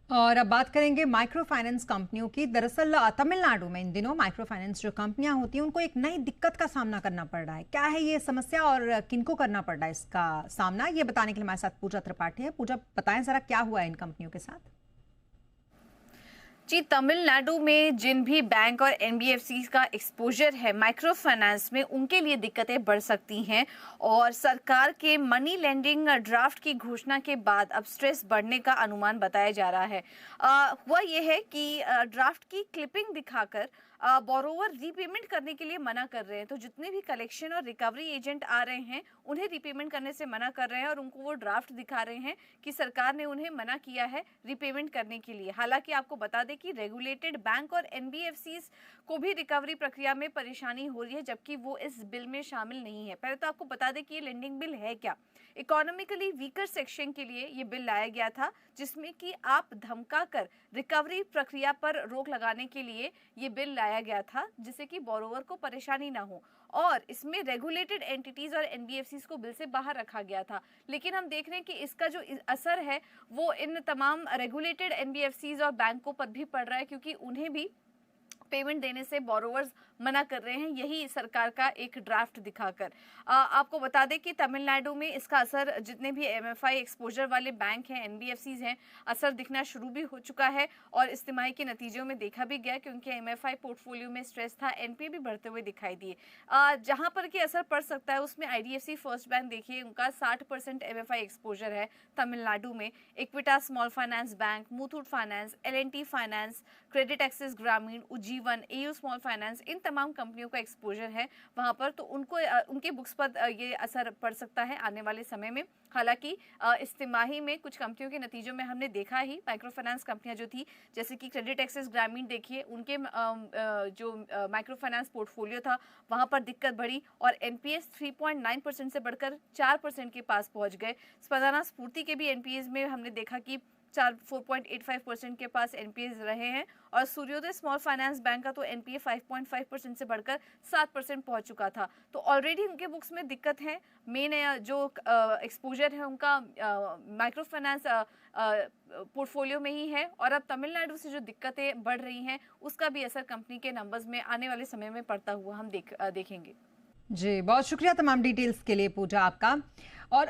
और अब बात करेंगे माइक्रो फाइनेंस कंपनियों की। दरअसल तमिलनाडु में इन दिनों माइक्रो फाइनेंस जो कंपनियां होती हैं उनको एक नई दिक्कत का सामना करना पड़ रहा है। क्या है ये समस्या और किनको करना पड़ रहा है इसका सामना, ये बताने के लिए हमारे साथ पूजा त्रिपाठी है। पूजा, बताएं जरा क्या हुआ है इन कंपनियों के साथ। जी, तमिलनाडु में जिन भी बैंक और एनबीएफसी का एक्सपोजर है माइक्रो फाइनेंस में, उनके लिए दिक्कतें बढ़ सकती हैं। और सरकार के मनी लेंडिंग ड्राफ्ट की घोषणा के बाद अब स्ट्रेस बढ़ने का अनुमान बताया जा रहा है। हुआ यह है कि ड्राफ्ट की क्लिपिंग दिखाकर बोरोवर रीपेमेंट करने के लिए मना कर रहे हैं। तो जितने भी कलेक्शन और रिकवरी एजेंट आ रहे हैं उन्हें रीपेमेंट करने से मना कर रहे हैं और उनको वो ड्राफ्ट दिखा रहे हैं कि सरकार ने उन्हें मना किया है रीपेमेंट करने के लिए। हालांकि आपको बता दें कि रेगुलेटेड बैंक और एनबीएफसीज को भी रिकवरी प्रक्रिया में परेशानी हो रही है, जबकि वो इस बिल में शामिल नहीं है। पहले तो आपको बता दें कि ये लेंडिंग बिल है क्या। इकोनॉमिकली वीकर सेक्शन के लिए ये बिल लाया गया था, जिसमें कि आप धमकाकर रिकवरी प्रक्रिया पर रोक लगाने के लिए ये बिल लाया गया था, जिससे कि बोरोवर को परेशानी ना हो। और इसमें रेगुलेटेड एंटिटीज और एनबीएफसीज को बिल से बाहर रखा गया था। लेकिन हम देख रहे हैं कि इसका जो असर है वो इन तमाम रेगुलेटेड एनबीएफसीज और बैंकों पर भी पड़ रहा है, क्योंकि उन्हें भी पेमेंट देने से बोरोवर्स मना कर रहे हैं, यही सरकार का एक ड्राफ्ट दिखाकर। आपको बता दें कि तमिलनाडु में इसका असर जितने भी एमएफआई एक्सपोजर वाले बैंक हैं, एनबीएफसीज हैं, असर दिखना शुरू भी हो चुका है। और इस तिमाही के नतीजों में देखा भी गया, क्योंकि एमएफआई पोर्टफोलियो में स्ट्रेस था, एनपीए भी बढ़ते हुए दिखाई दिए। जहां पर कि असर पड़ सकता है उसमें आईडीएफसी फर्स्ट बैंक देखिए, उनका 60% एमएफआई एक्सपोजर है तमिलनाडु में। Equitas small finance bank, Muthoot finance, L N T finance, credit Axis Grameen, Ujjivan, AU small finance, इन तमाम कंपनियों का एक्सपोजर है वहां पर। तो उनको उनके बुक्स पर ये असर पड़ सकता है आने वाले समय में। हालांकि इस तिमाही में कुछ कंपनियों के नतीजों में हमने देखा ही, माइक्रो फाइनेंस कंपनियां जो थी, जैसे कि क्रेडिट एक्सिस ग्रामीण देखिए, उनके जो माइक्रो फाइनेंस पोर्टफोलियो था वहां पर दिक्कत बढ़ी और एनपीएस 3.9% से बढ़कर 4% के पास पहुंच गए। स्पंदना स्फूर्ति के भी एनपीएस में हमने देखा कि 4.85% के पास एनपीए रहे हैं। और सूर्योदय स्मॉल फाइनेंस बैंक का तो एनपीए 5.5% से बढ़कर 7% पहुंच चुका था। तो ऑलरेडी उनके बुक्स में दिक्कत है। मेन जो एक्सपोजर है उनका माइक्रो फाइनेंस पोर्टफोलियो में ही है। और अब तमिलनाडु से जो दिक्कतें बढ़ रही हैं उसका भी असर कंपनी के नंबर्स में आने वाले समय में पड़ता हुआ हम देखेंगे। जी, बहुत शुक्रिया तमाम डिटेल्स के लिए पूजा आपका।